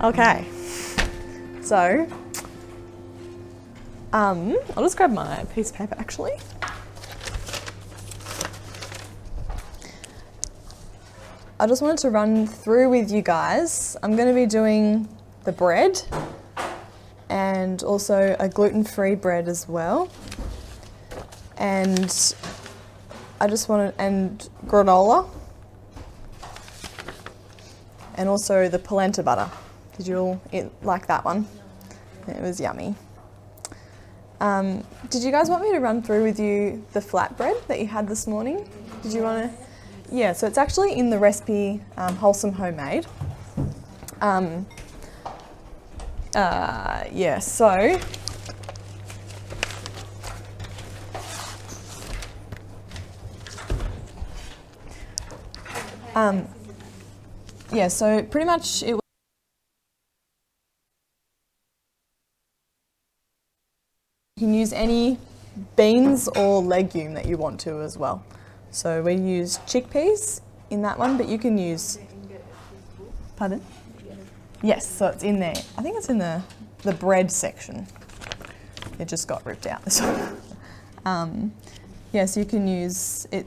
Okay, so I'll just grab my piece of paper actually. I just wanted to run through with you guys. I'm going to be doing the bread and also a gluten-free bread as well. And I just wanted, and granola. And also the polenta butter. Did you all like that one? It was yummy. Did you guys want me to run through with you the flatbread that you had this morning? Did you want to? Yeah, so it's actually in the recipe Wholesome Homemade. Yeah, so yeah, so pretty much it. You can use any beans or legume that you want to as well. So we use chickpeas in that one, but you can use, pardon? Yes, so it's in there. I think it's in the bread section. It just got ripped out this one. Yeah, so you can use it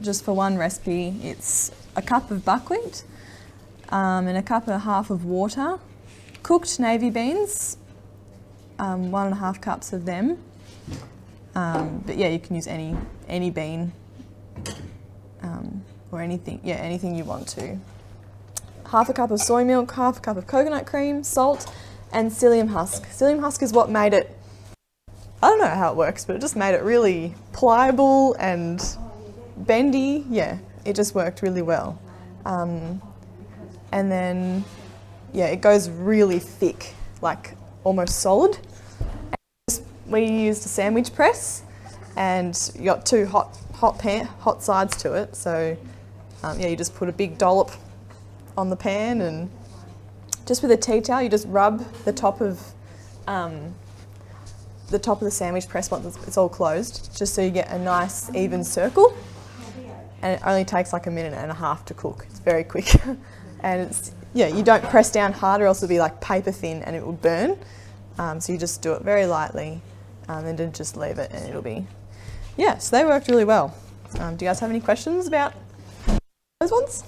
just for one recipe. It's a cup of buckwheat and a cup and a half of water, cooked navy beans, 1.5 cups of them. But yeah, you can use any bean or anything, yeah, anything you want to. 1/2 cup of soy milk, 1/2 cup of coconut cream, salt, and psyllium husk. Psyllium husk is what made it, I don't know how it works, but it just made it really pliable and bendy. Yeah, it just worked really well. And then, yeah, it goes really thick, like almost solid. We used a sandwich press, and you got 2 hot sides to it. So yeah, you just put a big dollop on the pan, and just with a tea towel, you just rub the top of the sandwich press once it's all closed, just so you get a nice even circle. And it only takes like 1.5 minutes to cook. It's very quick, and it's, yeah, you don't press down hard, or else it'll be like paper thin and it will burn. So you just do it very lightly, and then just leave it, and it'll be, yeah. So they worked really well. Do you guys have any questions about those ones?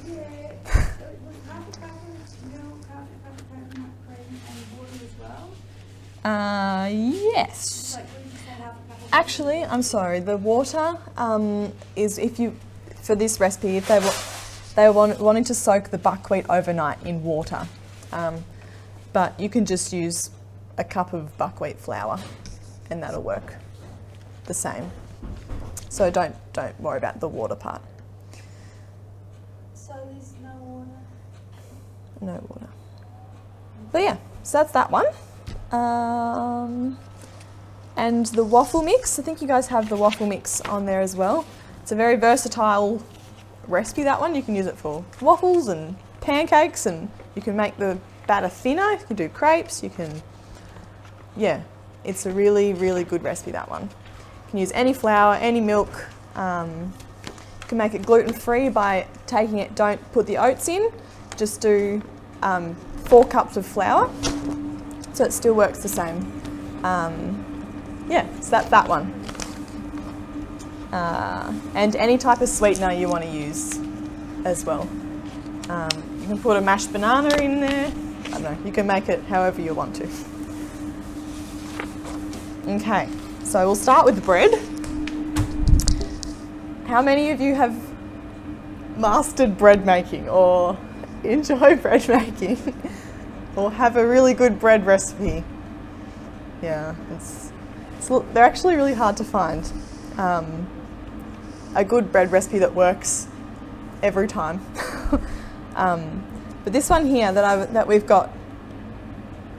Yeah, it was 1/2 cup of milk, 1/2 cup of coconut cream, and water as well. Yes. Like, we just had 1/2 cup of Actually, I'm sorry. The water is, if you, for this recipe, if they wanting to soak the buckwheat overnight in water, but you can just use a cup of buckwheat flour, and that'll work the same. So don't worry about the water part. So there's no water? No water. But yeah, so that's that one. And the waffle mix, I think you guys have the waffle mix on there as well. It's a very versatile recipe, that one. You can use it for waffles and pancakes, and you can make the batter thinner. You can do crepes, you can, yeah, it's a really, really good recipe, that one. You can use any flour, any milk. You can make it gluten-free by taking it, don't put the oats in, just do 4 cups of flour, so it still works the same. Yeah, so that's that one. And any type of sweetener you want to use as well. You can put a mashed banana in there. I don't know, you can make it however you want to. Okay, so we'll start with the bread. How many of you have mastered bread making or enjoy bread making or have a really good bread recipe? Yeah, they're actually really hard to find. A good bread recipe that works every time. But this one here that we've got,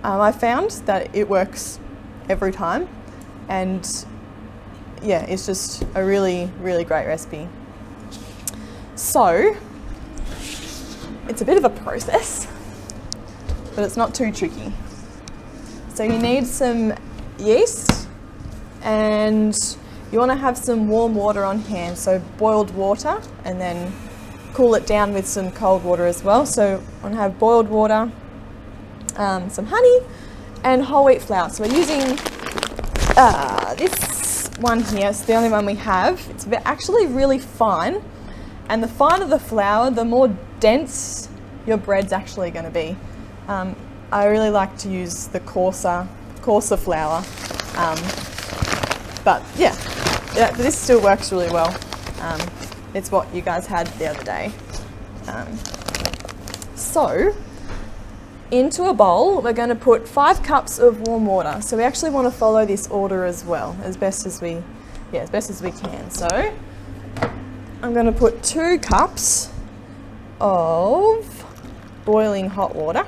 I found that it works every time, and yeah, it's just a really, really great recipe. So it's a bit of a process, but it's not too tricky. So you need some yeast, and you want to have some warm water on hand, so boiled water, and then cool it down with some cold water as well. So I want to have boiled water, some honey, and whole wheat flour. So we're using this one here. It's the only one we have. It's actually really fine, and the finer the flour, the more dense your bread's actually going to be. I really like to use the coarser flour, but yeah, this still works really well. It's what you guys had the other day. So into a bowl, we're going to put 5 cups of warm water. So we actually want to follow this order as well, as best as we can. So I'm going to put 2 cups of boiling hot water.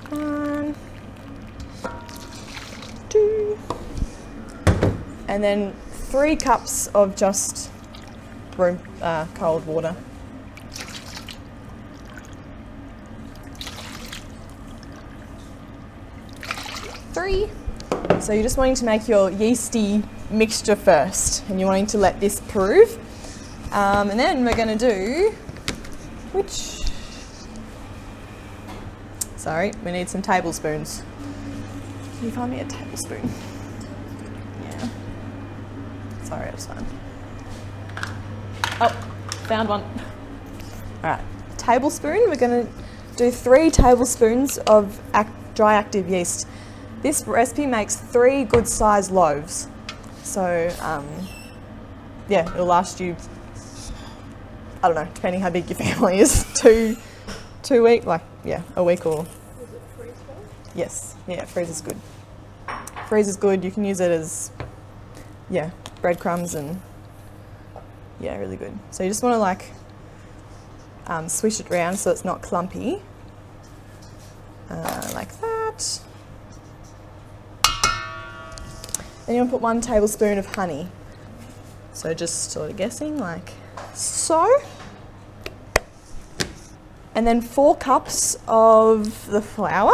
1, 2, and then 3 cups of just room cold water. 3. So you're just wanting to make your yeasty mixture first, and you're wanting to let this prove. And then we're going to do, sorry, we need some tablespoons. Can you find me a tablespoon? Yeah. Sorry, it's fine. Oh, found one. All right, tablespoon. We're going to do 3 tablespoons of dry active yeast. This recipe makes 3 good sized loaves. So, yeah, it'll last you, I don't know, depending how big your family is, 2 weeks, like, yeah, a week or... Is it freeze cold? Yes, yeah, freeze is good. Freeze is good, you can use it as, yeah, breadcrumbs and, yeah, really good. So you just want to like swish it around so it's not clumpy, like that. Then you want to put 1 tablespoon of honey. So just sort of guessing like so. And then 4 cups of the flour.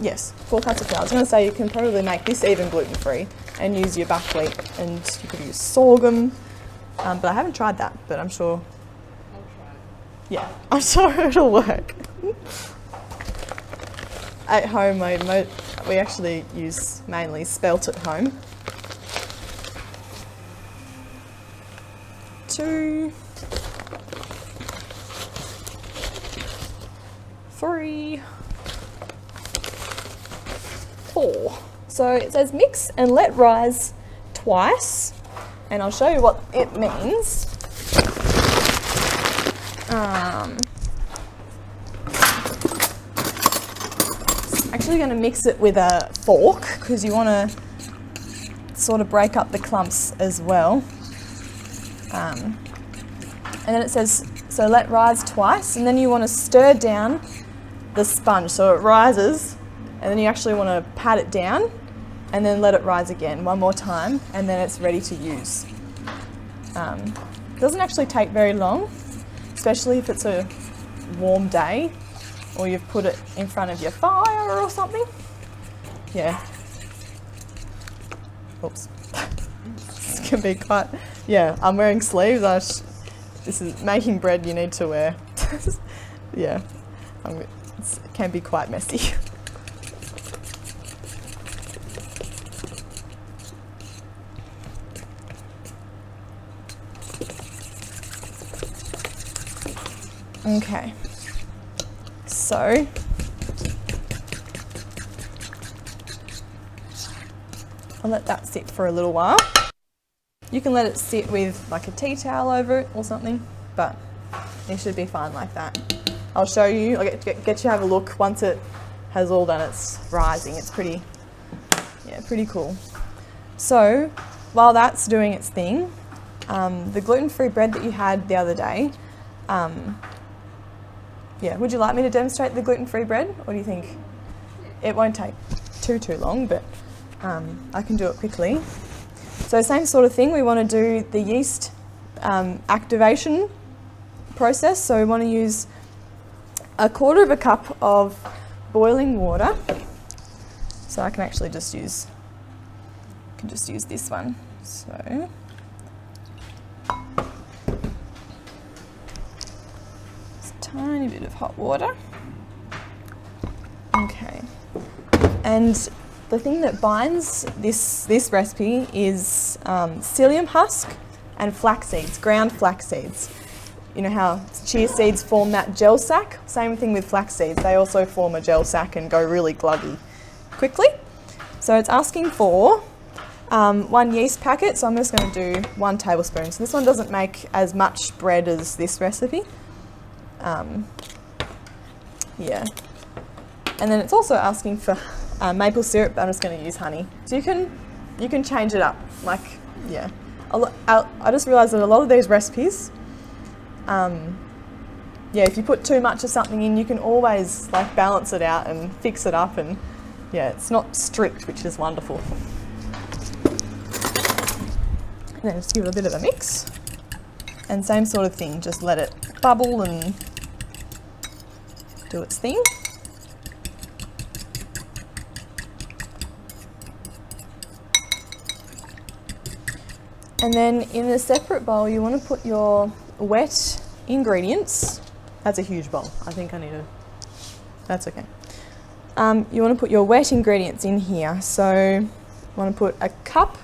Yes, 4 cups of flour. I was going to say you can probably make this even gluten-free and use your buckwheat, and you could use sorghum. But I haven't tried that, but I'm sure. I'll try it. Yeah, I'm sure it'll work. At home, we actually use mainly spelt at home. 2, 3, 4. So it says mix and let rise twice, and I'll show you what it means. Actually going to mix it with a fork because you want to sort of break up the clumps as well. And then it says, so let rise twice, and then you want to stir down the sponge so it rises, and then you actually want to pat it down and then let it rise again 1 more time, and then it's ready to use. Doesn't actually take very long, especially if it's a warm day or you've put it in front of your fire or something. Yeah. Oops. This can be quite, yeah, I'm wearing sleeves. This is making bread you need to wear. Yeah, it can be quite messy. Okay, so I'll let that sit for a little while. You can let it sit with like a tea towel over it or something, but it should be fine like that. I'll show you, I'll get you to have a look once it has all done its rising. It's pretty, yeah, pretty cool. So while that's doing its thing, the gluten-free bread that you had the other day, yeah, would you like me to demonstrate the gluten-free bread, or do you think it won't take too long, but I can do it quickly. So same sort of thing, we want to do the yeast activation process. So we want to use 1/4 cup of boiling water. So I can actually just use, this one. So tiny bit of hot water. Okay. And the thing that binds this recipe is psyllium husk and flax seeds, ground flax seeds. You know how chia seeds form that gel sac? Same thing with flax seeds. They also form a gel sac and go really gluggy quickly. So it's asking for 1 yeast packet, so I'm just going to do 1 tablespoon. So this one doesn't make as much bread as this recipe. Yeah. And then it's also asking for maple syrup, but I'm just going to use honey. So you can change it up. Like, yeah. I just realised that a lot of these recipes, yeah, if you put too much of something in, you can always like balance it out and fix it up, and yeah, it's not strict, which is wonderful. And then just give it a bit of a mix. And same sort of thing, just let it bubble and do its thing. And then in a separate bowl, you want to put your wet ingredients. That's a huge bowl. I think I need a, that's okay. You want to put your wet ingredients in here. So you want to put 1.5 cups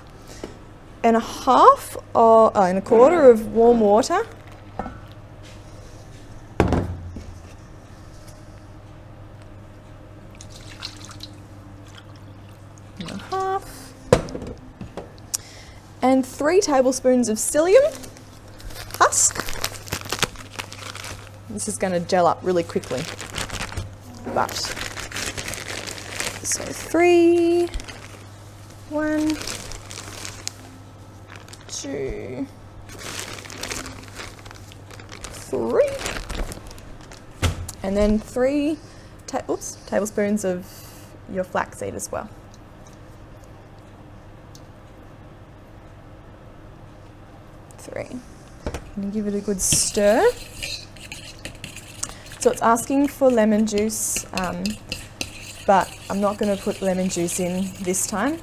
or and 1/4 of warm water. And 3 tablespoons of psyllium husk. This is going to gel up really quickly. But, so 3, 1, 2, 3. And then 3 tablespoons of your flaxseed as well. And give it a good stir. So it's asking for lemon juice, but I'm not going to put lemon juice in this time.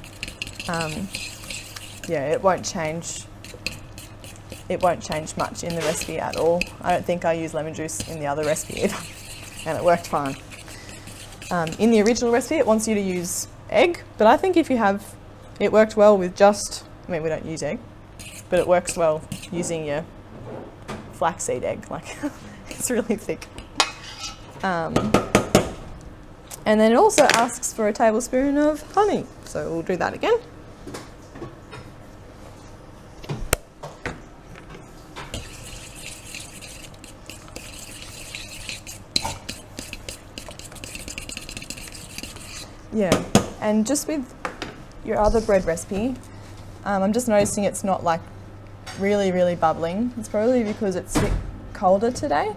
Yeah, it won't change. It won't change much in the recipe at all. I don't think I used lemon juice in the other recipe either, and it worked fine. In the original recipe, it wants you to use egg, but I think if you have, it worked well with just, I mean, we don't use egg, but it works well using your flaxseed egg, like it's really thick. And then it also asks for a tablespoon of honey, so we'll do that again. Yeah, and just with your other bread recipe, I'm just noticing it's not like really bubbling. It's probably because it's a bit colder today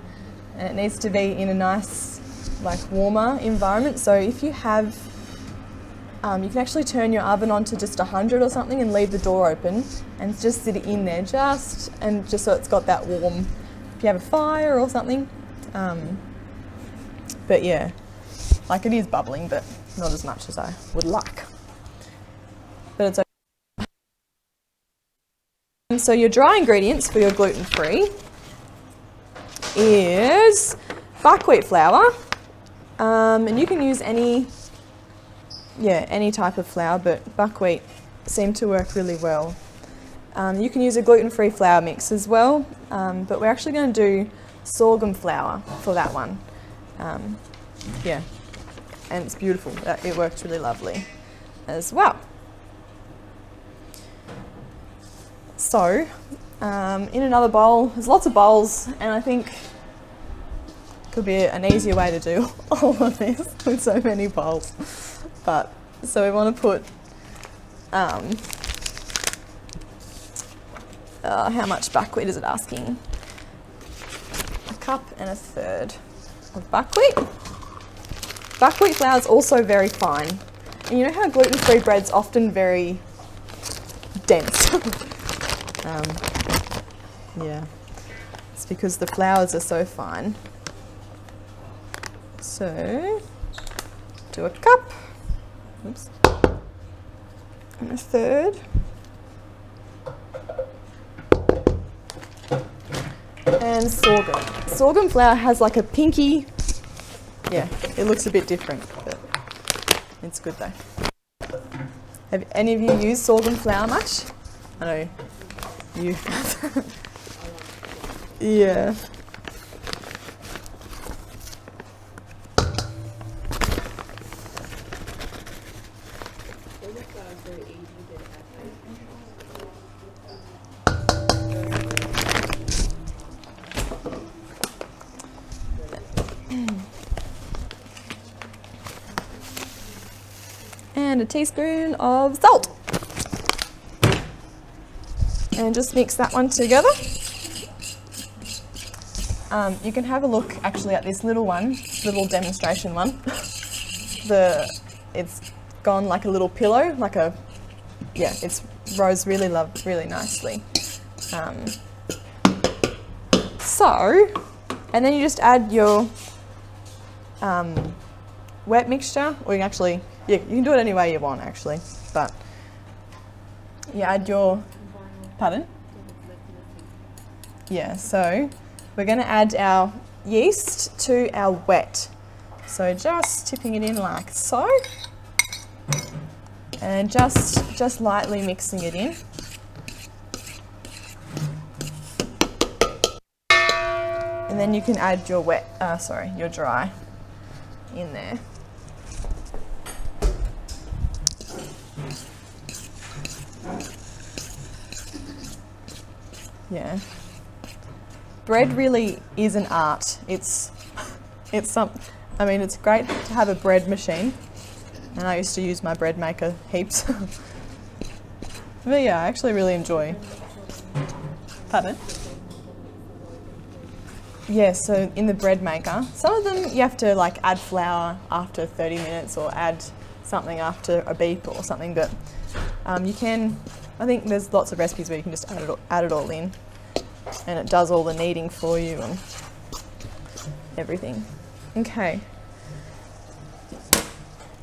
and it needs to be in a nice, like, warmer environment. So if you have, you can actually turn your oven on to just 100 or something and leave the door open and just sit it in there just so it's got that warm, if you have a fire or something. But yeah, like, it is bubbling, but not as much as I would like. But it's okay. So your dry ingredients for your gluten-free is buckwheat flour, and you can use any type of flour, but buckwheat seemed to work really well. You can use a gluten-free flour mix as well, but we're actually going to do sorghum flour for that one. Yeah, and it's beautiful. It works really lovely as well. So, in another bowl, there's lots of bowls, and I think it could be an easier way to do all of this with so many bowls. But, so we want to put, how much buckwheat is it asking? 1.5 cups of buckwheat. Buckwheat flour is also very fine. And you know how gluten-free bread's often very dense? Yeah, it's because the flours are so fine. So, do 1 cup, oops, and 1/3. And use sorghum. Sorghum flour has like a pinky, yeah, it looks a bit different, but it's good though. Have any of you used sorghum flour much? I know you have. Yeah. And a teaspoon of salt. And just mix that one together. You can have a look actually at this little one, little demonstration one. It's gone like a little pillow, like a, yeah, it's rose really nicely. And then you just add your wet mixture, or you can actually, yeah, you can do it any way you want actually, but you add your, pardon? Yeah, so we're going to add our yeast to our wet. So just tipping it in like so, and just lightly mixing it in. And then you can add your your dry in there. Yeah. Bread really is an art. It's great to have a bread machine, and I used to use my bread maker heaps. But yeah, I actually really enjoy. Pardon? Yeah, so in the bread maker, some of them you have to like add flour after 30 minutes or add something after a beep or something, but you can, I think there's lots of recipes where you can just add it all in, and it does all the kneading for you and everything. Okay.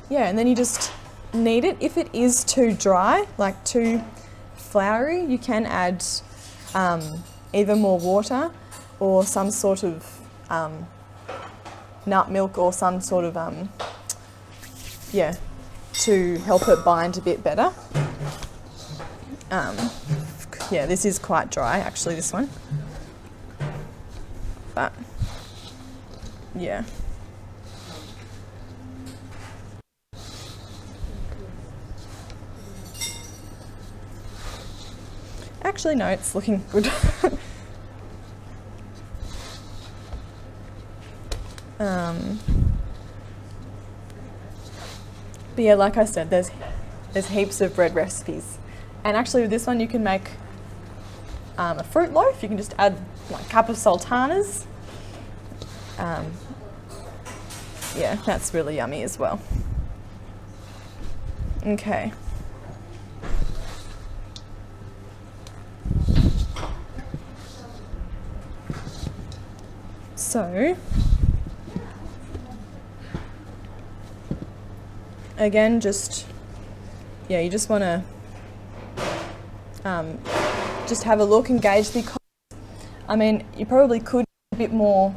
Yeah, and then you just knead it. If it is too dry, like too floury, you can add either more water or some sort of nut milk or some sort of, yeah, to help it bind a bit better. Yeah, this is quite dry actually, this one. But, yeah. Actually, no, it's looking good. But yeah, like I said, there's heaps of bread recipes. And actually with this one you can make a fruit loaf. You can just add like a cup of sultanas. Yeah, that's really yummy as well. Okay. So, again, you just want to just have a look and gauge the cost. I mean, you probably could a bit more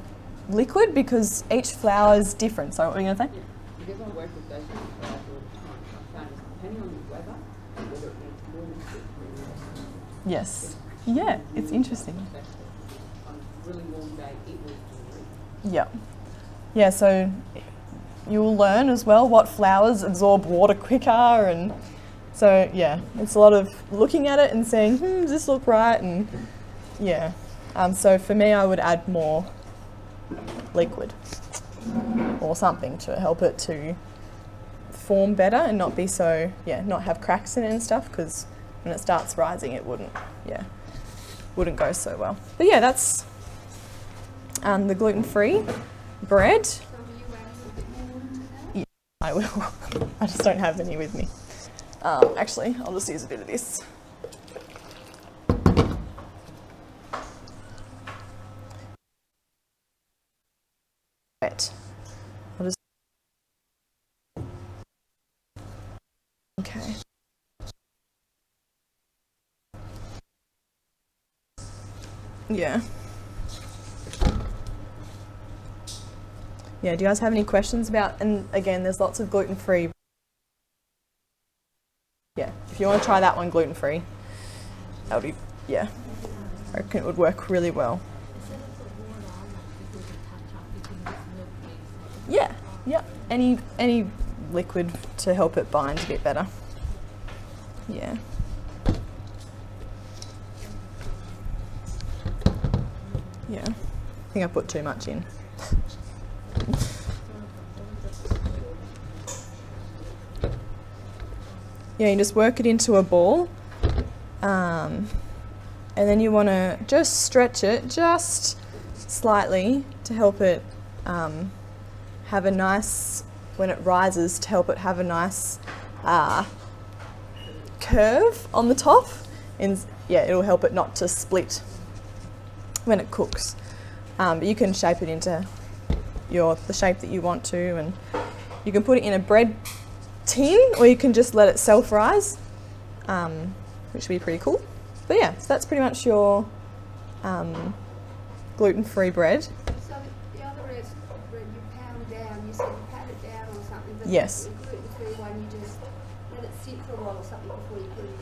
liquid because each flour is different. So what were you going to say? Because I work with those flours all the time, I found depending on the weather, whether it needs more liquid or Yes. Yeah, it's interesting. on a really warm day, it will do. Yeah. Yeah, so you'll learn as well what flours absorb water quicker, and so yeah, it's a lot of looking at it and saying, does this look right? And yeah. So for me, I would add more liquid or something to help it to form better and not be so, not have cracks in it and stuff, because when it starts rising it wouldn't go so well. But yeah, that's the gluten-free bread. So will you add a bit more into that? Yeah, I will. I just don't have any with me. Actually, I'll just use a bit of this. Right. I'll just. Okay. Yeah. Yeah, do you guys have any questions about, and again, there's lots of gluten-free. Yeah, if you want to try that one gluten-free, that would be, yeah, I reckon it would work really well. Yeah, yeah, any liquid to help it bind a bit better. Yeah. Yeah, I think I put too much in. Yeah, you just work it into a ball, and then you want to just stretch it just slightly to help it have a nice, when it rises, to help it have a nice curve on the top, and yeah, it'll help it not to split when it cooks. But you can shape it into the shape that you want to, and you can put it in a bread tin, or you can just let it self-rise, which would be pretty cool. But yeah, so that's pretty much your gluten-free bread. So the other is when you pound down, you said you pat it down or something, but Yes. the gluten-free one, you just let it sit for a while or something before you put it in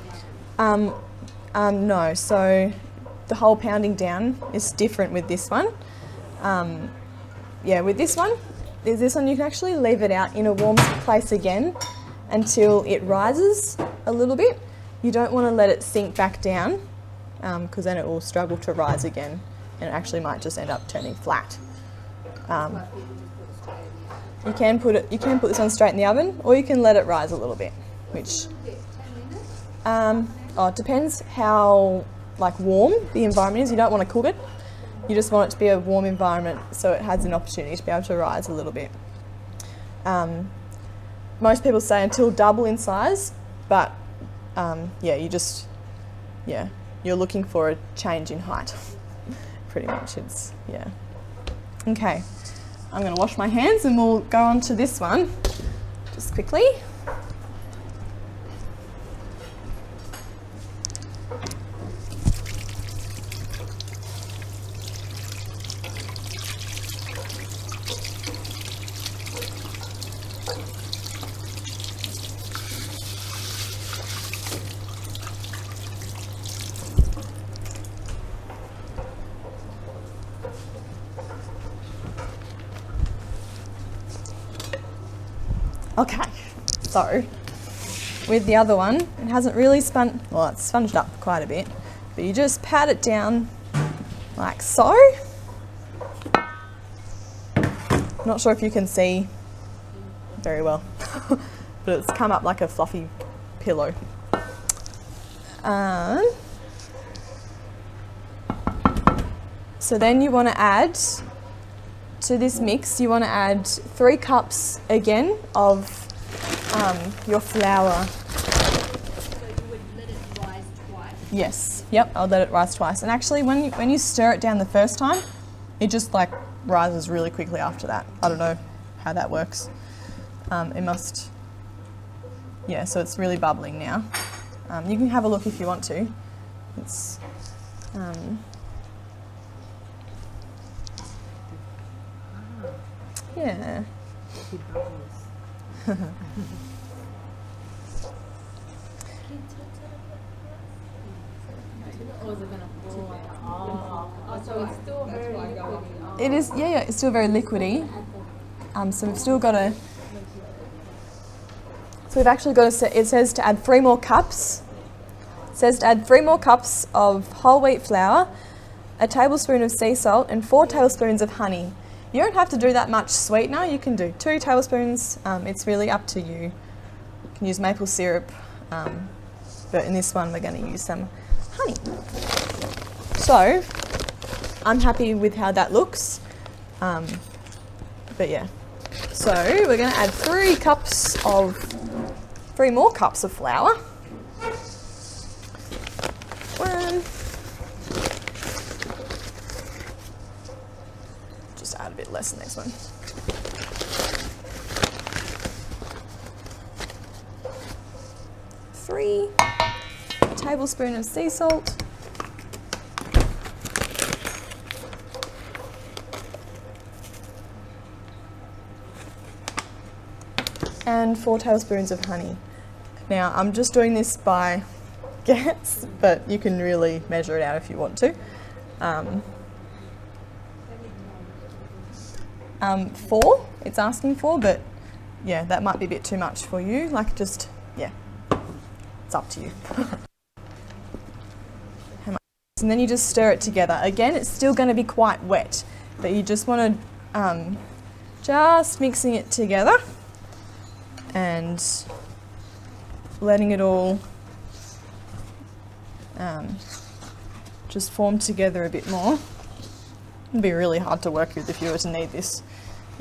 the oven. No, so the whole pounding down is different with this one. Yeah, with this one you can actually leave it out in a warm place again until it rises a little bit. You don't want to let it sink back down, because then it will struggle to rise again, and it actually might just end up turning flat. You can put this one straight in the oven, or you can let it rise a little bit, which it depends how warm the environment is. You don't want to cook it. You just want it to be a warm environment so it has an opportunity to be able to rise a little bit. Most people say until double in size, but you're looking for a change in height. Pretty much, yeah. Okay, I'm going to wash my hands and we'll go on to this one just quickly. Okay, so with the other one, it hasn't really it's sponged up quite a bit, but you just pat it down like so. Not sure if you can see very well, but it's come up like a fluffy pillow. So then you want to add to this mix, you want to add 3 cups again of your flour. So you would let it rise twice? Yes, yep, I'll let it rise twice. And actually when you stir it down the first time, it just rises really quickly after that. I don't know how that works. It must, yeah, so it's really bubbling now. You can have a look if you want to. It's, yeah. So it's still very liquidy. It is, yeah, it's still very liquidy. So we've still got to, we've actually got to, it says to add 3 more cups. It says to add 3 more cups of whole wheat flour, a tablespoon of sea salt, and 4 tablespoons of honey. You don't have to do that much sweetener. You can do 2 tablespoons. It's really up to you. You can use maple syrup, but in this one we're going to use some honey. So I'm happy with how that looks. But yeah, so we're going to add 3 more cups of flour. 1. Just add a bit less in the next one. 3, a tablespoon of sea salt. and 4 tablespoons of honey. Now I'm just doing this by guess, but you can really measure it out if you want to. 4 it's asking for, but yeah, that might be a bit too much for you. Like just, yeah, it's up to you. And then you just stir it together. Again, it's still going to be quite wet, but you just want to just mixing it together and letting it all just form together a bit more. It'd be really hard to work with if you were to knead this.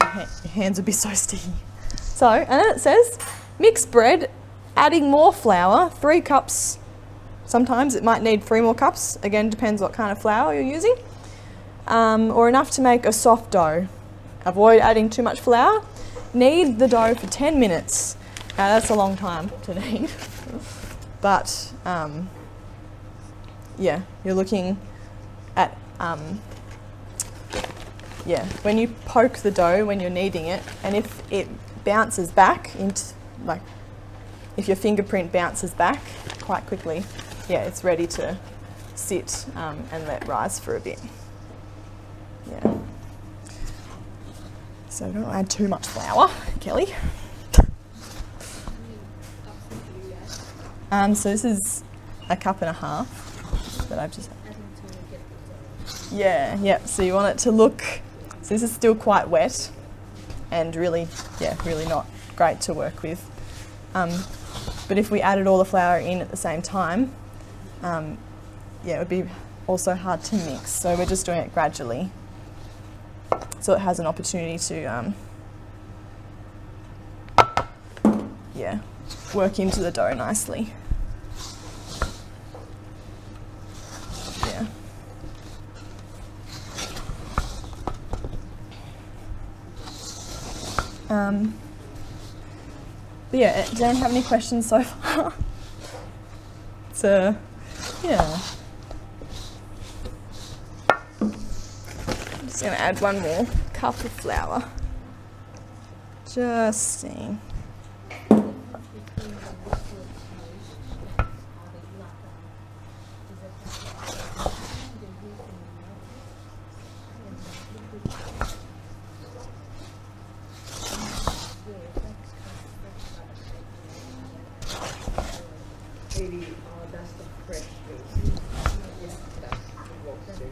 Your hands would be so sticky. So, and then it says, mix bread, adding more flour, 3 cups. Sometimes it might need 3 more cups. Again, depends what kind of flour you're using. Or enough to make a soft dough. Avoid adding too much flour. Knead the dough for 10 minutes. Now that's a long time to knead. But, yeah, you're looking at, yeah, when you poke the dough when you're kneading it, and if it bounces back into, like, if your fingerprint bounces back quite quickly, yeah, it's ready to sit and let rise for a bit. Yeah. So don't add too much flour, Kelly. So this is a cup and a half that I've just. Yeah. So you want it to look. So this is still quite wet, and really, yeah, really not great to work with. But if we added all the flour in at the same time, yeah, it would be also hard to mix. So we're just doing it gradually, so it has an opportunity to, yeah, work into the dough nicely. Yeah. But yeah, do anyone have any questions so far? So, yeah. I'm just going to add 1 more cup of flour. Just seeing. That's the fresh juice. Yeah, that's the roasted.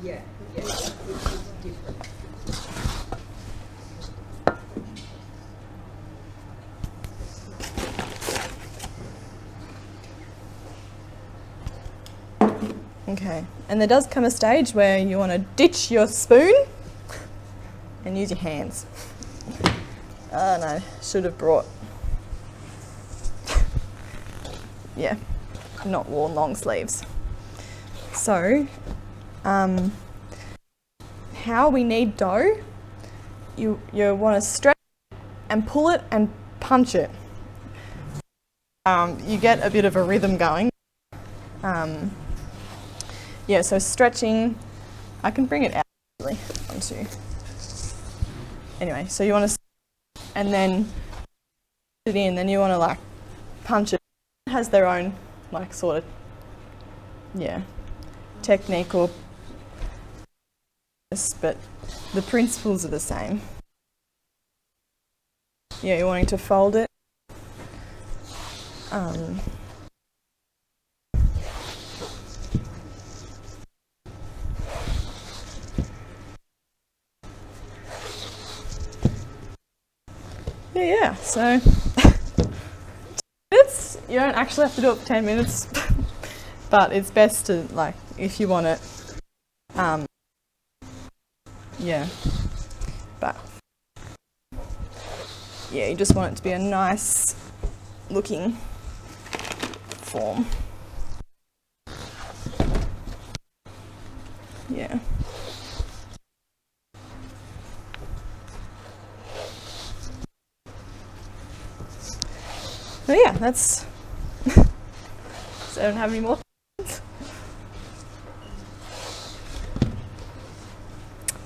Yeah, it's different. Okay, and there does come a stage where you want to ditch your spoon and use your hands. Oh no, should have brought, yeah, not worn long sleeves. So, how we knead dough, you want to stretch and pull it and punch it. You get a bit of a rhythm going. Yeah, so stretching, I can bring it out actually onto. Anyway, so you want to, and then put it in, then you want to like punch it. It has their own like sort of, yeah, technique or, but the principles are the same. Yeah, you're wanting to fold it. Yeah, so minutes. You don't actually have to do it for 10 minutes, but it's best to, like, if you want it, yeah, but yeah, you just want it to be a nice looking form. Yeah. So yeah, that's. So I don't have any more.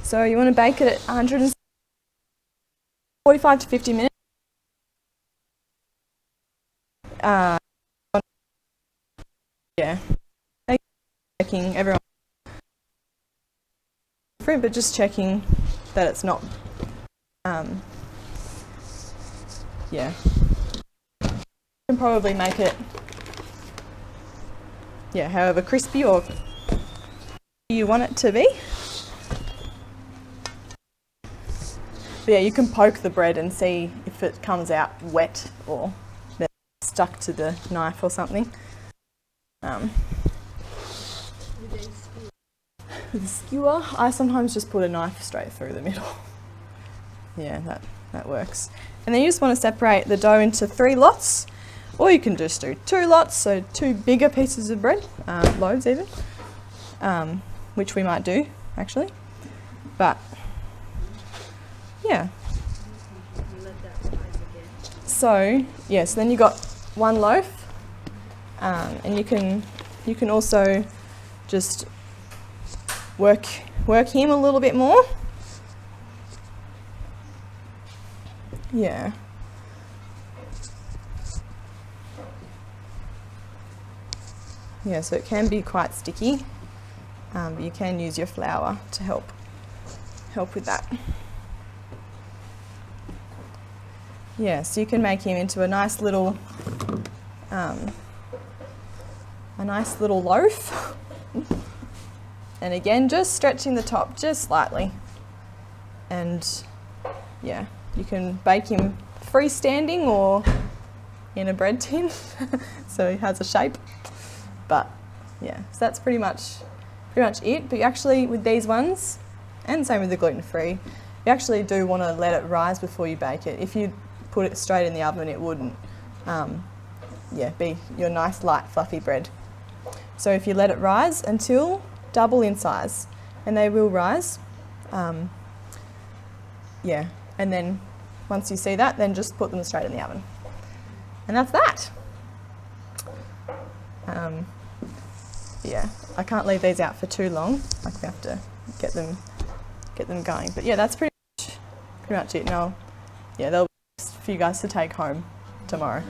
So you want to bake it at 100. 45 to 50 minutes. Yeah, checking everyone different, but just checking that it's not. Yeah, you can probably make it. Yeah, however crispy or you want it to be. But yeah, you can poke the bread and see if it comes out wet or stuck to the knife or something. With a skewer, I sometimes just put a knife straight through the middle. Yeah, that works. And then you just want to separate the dough into 3 lots, or you can just do 2 lots, so 2 bigger pieces of bread, loaves even, which we might do actually. But yeah. So yes, then you got 1 loaf, and you can also just work him a little bit more. Yeah. Yeah, so it can be quite sticky, but you can use your flour to help with that. Yeah, so you can make him into a nice little loaf. And again, just stretching the top just slightly. And yeah, you can bake him freestanding or in a bread tin, so he has a shape. But yeah, so that's pretty much it. But you actually, with these ones, and same with the gluten-free, you actually do want to let it rise before you bake it. If you put it straight in the oven, it wouldn't be your nice light fluffy bread. So if you let it rise until double in size, and they will rise, and then once you see that, then just put them straight in the oven. And that's that. Yeah, I can't leave these out for too long. Like, we have to get them going. But yeah, that's pretty much it. Now, yeah, there'll be for you guys to take home tomorrow.